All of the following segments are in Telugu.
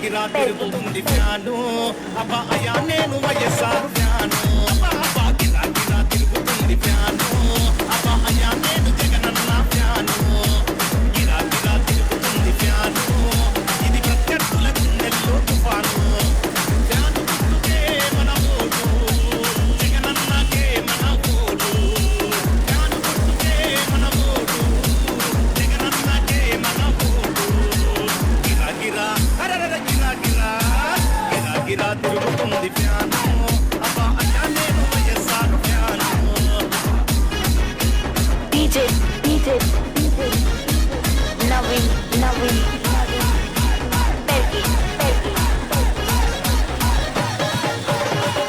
గిరా తిరుగుతుంది ఫ్యాను అబ్బా అయ్యా నేను వైఎస్ఆర్ ఫ్యాను అబ్బా అబ్బా గిరా గిరా తిరుగుతుంది ఫ్యాను అబ్బా అయ్యా నేను జగనన్న ఫ్యాను గిరా గిరా తిరుగుతుంది ఫ్యాను ఇది ప్రత్యర్థుల గుండెల్లో తుఫాను ఫ్యాను గుర్తుకే మన ఓటు జగనన్నకే మన ఓటు ఫ్యాను గుర్తుకే మన ఓటు జగనన్నకే మన ఓటు గిరా గిరా అరరర గిరా గిరా గిరా గిరా తిరుగుతుంది ఫ్యాను అబ్బా అయ్యా నేను YSR fan DJ Naveen Perky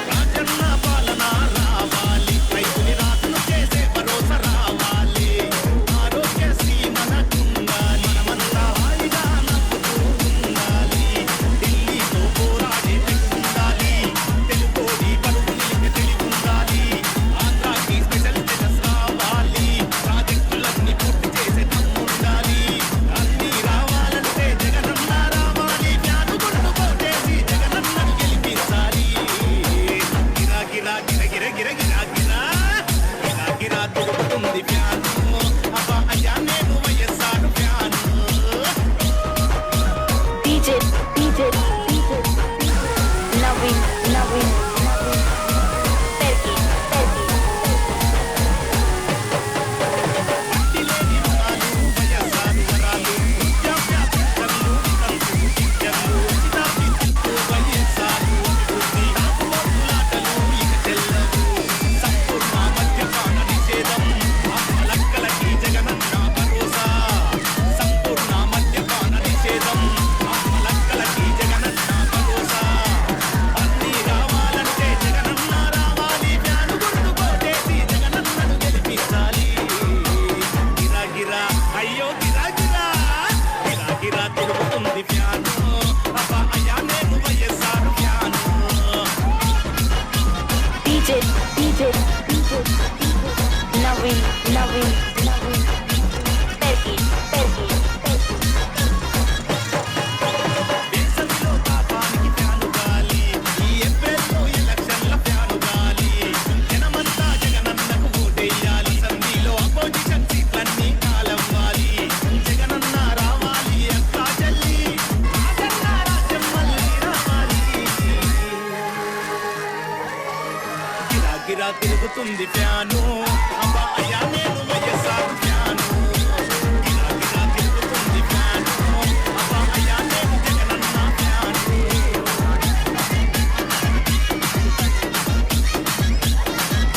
Rajanna పాలన రావాలి రైతుని రాజును చేసే భరోసా రావాలి ఆరోగ్యశ్రీ మనకుండాలి మనమంతా హాయిగా నవ్వుతూ ఉండాలి ఢిల్లీతో పోరాడే ఉండాలి తెలుగోడి పరువు నిలిపి తెలివుండాలి ఆంధ్రాకి స్పెషల్ స్టేటస్ రావాలి ప్రాజెక్టులన్నీ పూర్తి చేసే దమ్ముండాలి అన్నీ రావాలంటే జగనన్న రావాలి ఫ్యాను గుర్తు కోటేసి జగనన్నను గెలిపించాలి గిరా గిరా గిర గిర గిర గిరా గిరా గిరా గిరా తిరుగుతుంది ఫ్యాను అబ్బా అయ్యా నేను YSR fan DJ Naveen Perky పట్టిలేని రుణాలు వైఎస్ఆర్ వరాలు వృద్ధాప్యాలు వితంతులు విద్యలు ఉచిత విద్యుత్తు వైఎస్ఆర్ అభివృద్ధి పోట్లాటలు ఇక చెల్లవు సంపూర్ణ మద్యపాన నిషేధం అమ్మలక్కలకి జగనన్న భరోసా సంపూర్ణ మద్యపాన నిషేధం అమ్మలక్కలకి జగనన్న భరోసా అన్నీ రావాలంటే జగనన్న రావాలి ఫ్యాను గుర్తు కోటేసి జగనన్నను గెలిపించాలి గిరా గిరా అయ్యో గిరా గిరా గిరా గిరా తిరుగుతుంది ఫ్యాను అబ్బా అయ్యా నేను YSR fan DJ Naveen Perky దేశంలో తాపానికి ఫ్యాను గాలి ఈ ఏప్రిల్లో ఎలక్షన్ల ఫ్యాను గాలి జనమంతా జగనన్నకు ఓటేయాలి సంధిలో అపోజిషన్ సీట్లన్నీ కాలవ్వాలి జగనన్న రావాలి అక్కా చెల్లి రాజన్న రాజ్యం మళ్ళీ రావాలి గిరా గిరా తిరుగుతుంది ఫ్యాను